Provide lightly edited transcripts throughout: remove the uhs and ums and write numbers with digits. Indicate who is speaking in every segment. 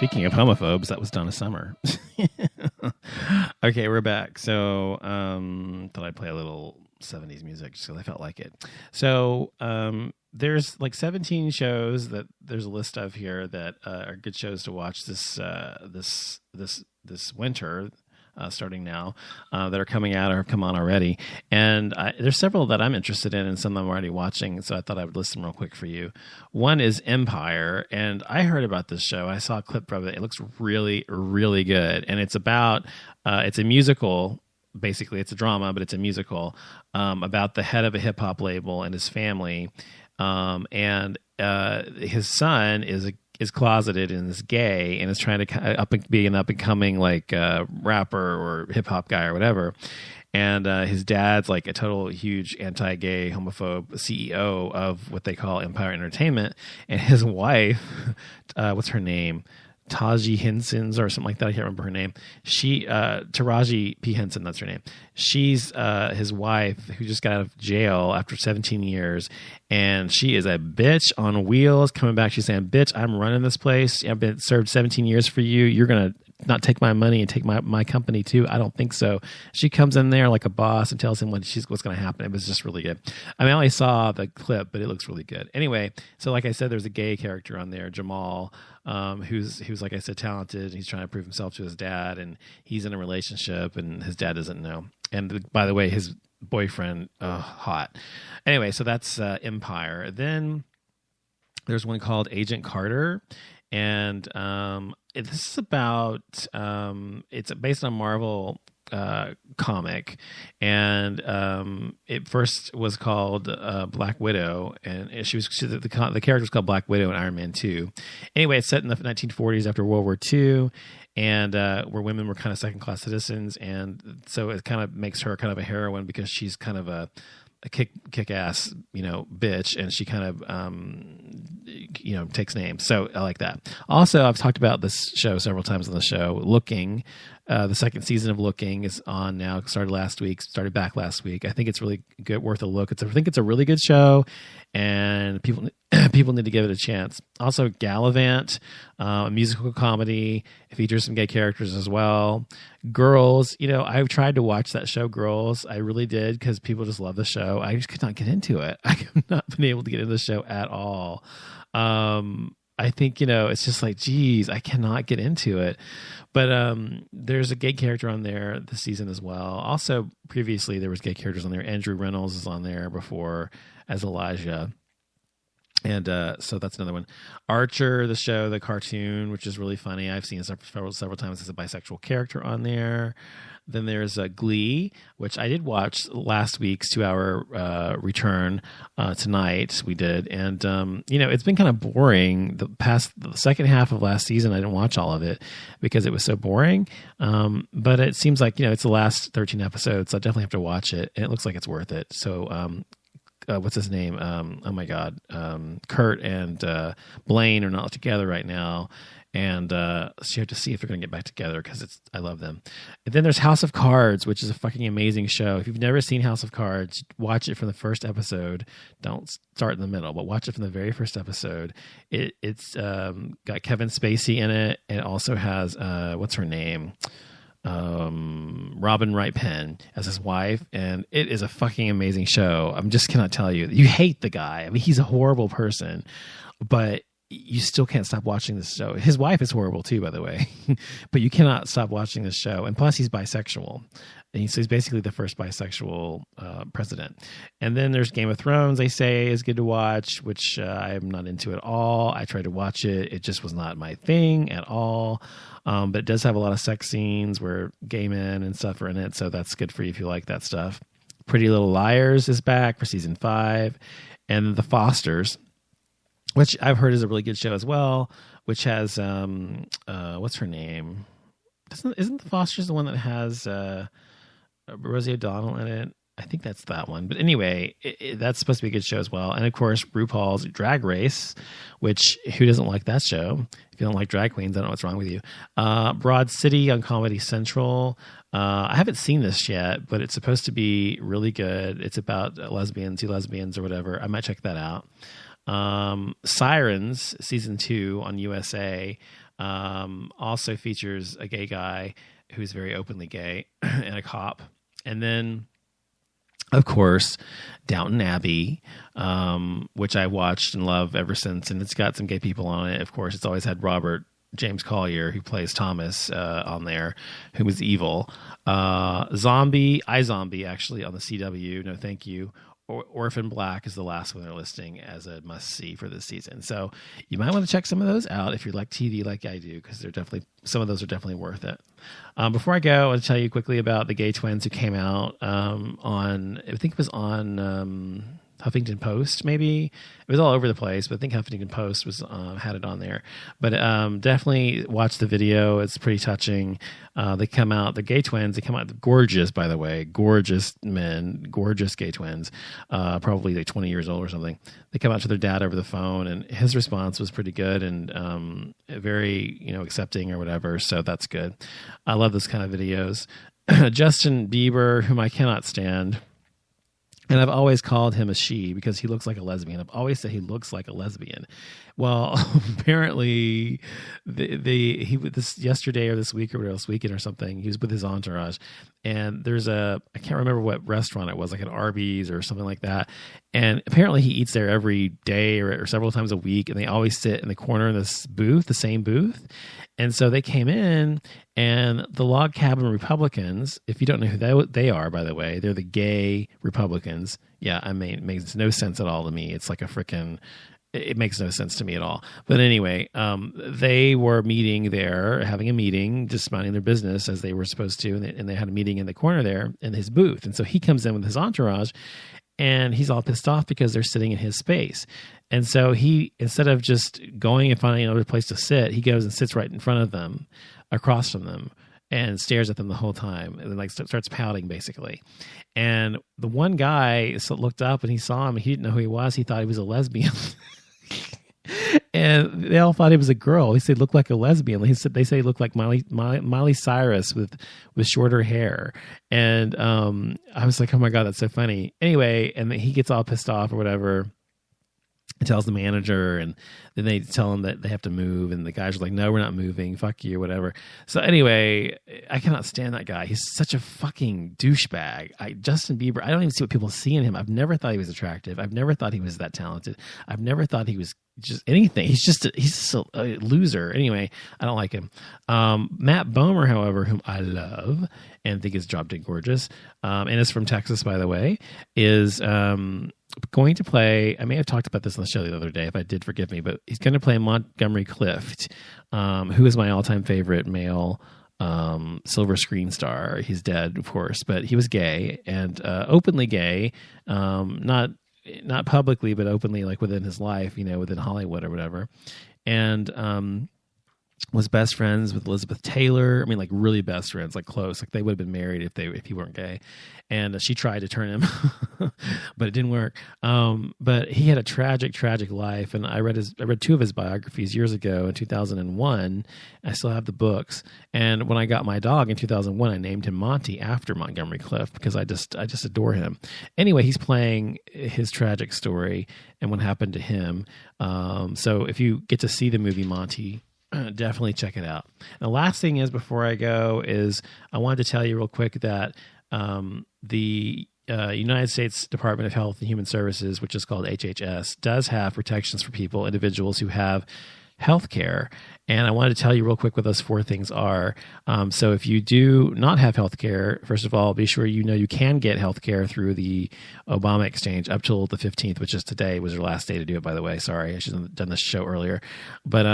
Speaker 1: Speaking of homophobes, that was Donna Summer. Okay, we're back. So, thought I'd play a little 70s music just because I felt like it. So, there's like 17 shows that there's a list of here that are good shows to watch this winter. Starting now, that are coming out or have come on already. And there's several that I'm interested in and some I'm already watching, so I thought I would list them real quick for you. One is Empire, and I heard about this show. I saw a clip from it. It looks really, really good. And it's about, it's a musical. Basically, it's a drama, but it's a musical about the head of a hip-hop label and his family. And his son is closeted and is gay and is trying to be an up-and-coming like rapper or hip-hop guy or whatever. And his dad's like a total huge anti-gay homophobe CEO of what they call Empire Entertainment. And his wife, what's her name? Taji Henson or something like that. I can't remember her name. Taraji P. Henson, that's her name. She's his wife who just got out of jail after 17 years. And she is a bitch on wheels coming back. She's saying, bitch, I'm running this place. I've been served 17 years for you. You're going to not take my money and take my company too? I don't think so. She comes in there like a boss and tells him what's going to happen. It was just really good. I mean, I only saw the clip, but it looks really good. Anyway, so like I said, there's a gay character on there, Jamal, who's like I said, talented. He's trying to prove himself to his dad, and he's in a relationship, and his dad doesn't know. And by the way, his boyfriend, hot. Anyway, so that's Empire. Then there's one called Agent Carter, and this is about it's based on Marvel comic, and it first was called Black Widow, and the character was called Black Widow in Iron Man 2. Anyway, it's set in the 1940s after World War II, and where women were kind of second-class citizens, and so it kind of makes her kind of a heroine because she's kind of a kick-ass, bitch, and she kind of, takes names. So I like that. Also, I've talked about this show several times on the show. Looking, the second season of Looking is on now. Started back last week. I think it's really good, worth a look. I think it's a really good show, and people need to give it a chance. Also, Gallivant, a musical comedy. It features some gay characters as well. Girls, I've tried to watch that show, Girls. I really did, because people just love the show. I just could not get into it. I have not been able to get into the show at all. I think, it's just like, geez, I cannot get into it. But there's a gay character on there this season as well. Also, previously, there was gay characters on there. Andrew Reynolds is on there before as Elijah. And so that's another one. Archer, the show, the cartoon, which is really funny. I've seen it several times as a bisexual character on there. Then there's Glee, which I did watch last week's 2-hour return tonight. We did. And, it's been kind of boring. The second half of last season, I didn't watch all of it because it was so boring. But it seems like, it's the last 13 episodes, so I definitely have to watch it. And it looks like it's worth it. So, what's his name? Oh my God. Kurt and Blaine are not together right now. And so you have to see if they're going to get back together because I love them. And then there's House of Cards, which is a fucking amazing show. If you've never seen House of Cards, watch it from the first episode. Don't start in the middle, but watch it from the very first episode. It's got Kevin Spacey in it. It also has, what's her name? Robin Wright Penn as his wife, and it is a fucking amazing show. I just cannot tell you. You hate the guy. I mean, he's a horrible person, but you still can't stop watching this show. His wife is horrible too, by the way, but you cannot stop watching this show. And plus, he's bisexual. And so he's basically the first bisexual president. And then there's Game of Thrones, they say, is good to watch, which I am not into at all. I tried to watch it. It just was not my thing at all. But it does have a lot of sex scenes where gay men and stuff are in it. So that's good for you if you like that stuff. Pretty Little Liars is back for season 5. And The Fosters, which I've heard is a really good show as well, which has, what's her name? Isn't The Fosters the one that has Rosie O'Donnell in it? I think that's that one. But anyway, that's supposed to be a good show as well. And of course, RuPaul's Drag Race, which who doesn't like that show? If you don't like drag queens, I don't know what's wrong with you. Broad City on Comedy Central. I haven't seen this yet, but it's supposed to be really good. It's about lesbians or whatever. I might check that out. Sirens season 2 on USA. Also features a gay guy who's very openly gay and a cop. And then, of course, Downton Abbey, which I watched and love ever since. And it's got some gay people on it. Of course, it's always had Robert James Collier, who plays Thomas, on there, who was evil. iZombie, actually, on the CW. No, thank you. Orphan Black is the last one they're listing as a must-see for this season. So you might want to check some of those out if you like TV like I do, because some of those are definitely worth it. Before I go, I want to tell you quickly about the gay twins who came out on, I think it was on Huffington Post, maybe. It was all over the place, but I think Huffington Post was had it on there. But definitely watch the video. It's pretty touching. They come out, the gay twins, they come out gorgeous, by the way, gorgeous men, gorgeous gay twins, probably like 20 years old or something. They come out to their dad over the phone, and his response was pretty good and very, accepting or whatever. So that's good. I love those kind of videos. Justin Bieber, whom I cannot stand. And I've always called him a she because he looks like a lesbian. I've always said he looks like a lesbian. Well, apparently, this yesterday or this week or whatever, this weekend or something, he was with his entourage, and there's I can't remember what restaurant it was, like an Arby's or something like that. And apparently, he eats there every day or several times a week, and they always sit in the corner of this booth, the same booth. And so they came in, and the Log Cabin Republicans, if you don't know who they are, by the way, they're the gay Republicans. Yeah, I mean, it makes no sense at all to me. It's like it makes no sense to me at all. But anyway, they were meeting there, having a meeting, just minding their business as they were supposed to. And they had a meeting in the corner there in his booth. And so he comes in with his entourage, and he's all pissed off because they're sitting in his space. And so he, instead of just going and finding another place to sit, he goes and sits right in front of them, across from them, and stares at them the whole time, and then starts pouting basically. And the one guy looked up and he saw him, and he didn't know who he was. He thought he was a lesbian. And they all thought he was a girl. He said, "Looked like a lesbian." They say he looked like Miley Cyrus with shorter hair. And I was like, "Oh my God, that's so funny." Anyway, and he gets all pissed off or whatever. And tells the manager, and then they tell him that they have to move, and the guys are like, "No, we're not moving. Fuck you," whatever. So anyway, I cannot stand that guy. He's such a fucking douchebag. Justin Bieber, I don't even see what people see in him. I've never thought he was attractive. I've never thought he was that talented. I've never thought he was just anything. He's just a loser. Anyway, I don't like him. Matt Bomer, however, whom I love and think is drop dead gorgeous, and is from Texas, by the way, is going to play, I may have talked about this on the show the other day, if I did, forgive me, but he's going to play Montgomery Clift, who is my all-time favorite male silver screen star. He's dead, of course, but he was gay, and openly gay, not publicly, but openly, like within his life, within Hollywood or whatever. And was best friends with Elizabeth Taylor. I mean, like really best friends, like close. Like they would have been married if he weren't gay. And she tried to turn him, but it didn't work. But he had a tragic life. And I read two of his biographies years ago in 2001. I still have the books. And when I got my dog in 2001, I named him Monty after Montgomery Clift because I just adore him. Anyway, he's playing his tragic story and what happened to him. So if you get to see the movie Monty, definitely check it out. And the last thing is, before I go, is I wanted to tell you real quick that the United States Department of Health and Human Services, which is called HHS, does have protections for individuals who have health care. And I wanted to tell you real quick what those four things are. So if you do not have health care, first of all, be sure you can get health care through the Obama Exchange up till the 15th, which is today, was your last day to do it, by the way. Sorry, I should have done this show earlier. But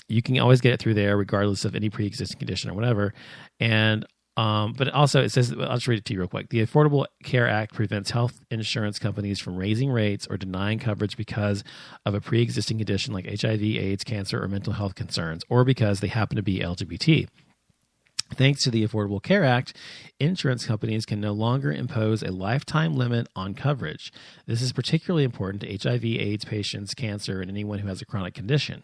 Speaker 1: you can always get it through there, regardless of any pre-existing condition or whatever. And but also it says, I'll just read it to you real quick. The Affordable Care Act prevents health insurance companies from raising rates or denying coverage because of a pre-existing condition like HIV, AIDS, cancer, or mental health concerns, or because they happen to be LGBT. Thanks to the Affordable Care Act, insurance companies can no longer impose a lifetime limit on coverage. This is particularly important to HIV, AIDS patients, cancer, and anyone who has a chronic condition.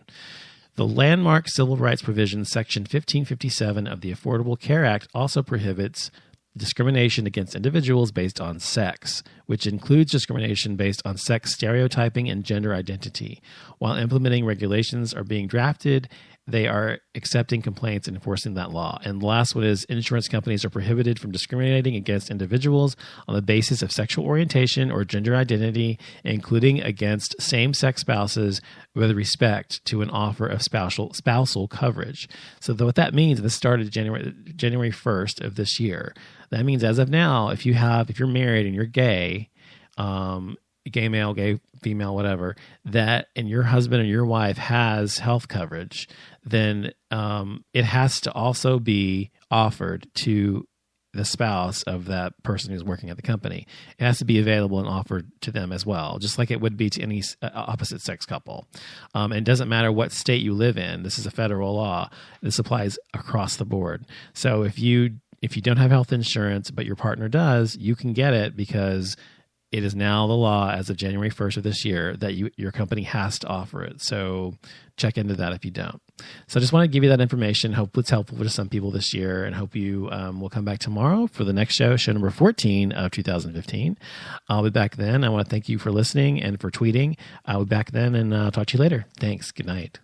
Speaker 1: The landmark civil rights provision, Section 1557 of the Affordable Care Act, also prohibits discrimination against individuals based on sex, which includes discrimination based on sex stereotyping and gender identity. While implementing regulations are being drafted, they are accepting complaints and enforcing that law. And the last one is insurance companies are prohibited from discriminating against individuals on the basis of sexual orientation or gender identity, including against same-sex spouses with respect to an offer of spousal coverage. So what that means, this started January 1st of this year. That means as of now, if you're married and you're gay, gay male, gay female, whatever, and your husband or your wife has health coverage, then it has to also be offered to the spouse of that person who's working at the company. It has to be available and offered to them as well, just like it would be to any opposite sex couple. And it doesn't matter what state you live in. This is a federal law. This applies across the board. So if you don't have health insurance, but your partner does, you can get it because it is now the law as of January 1st of this year that your company has to offer it. So check into that if you don't. So I just want to give you that information. Hope it's helpful to some people this year, and hope you will come back tomorrow for the next show number 14 of 2015. I'll be back then. I want to thank you for listening and for tweeting. I'll be back then, and talk to you later. Thanks. Good night.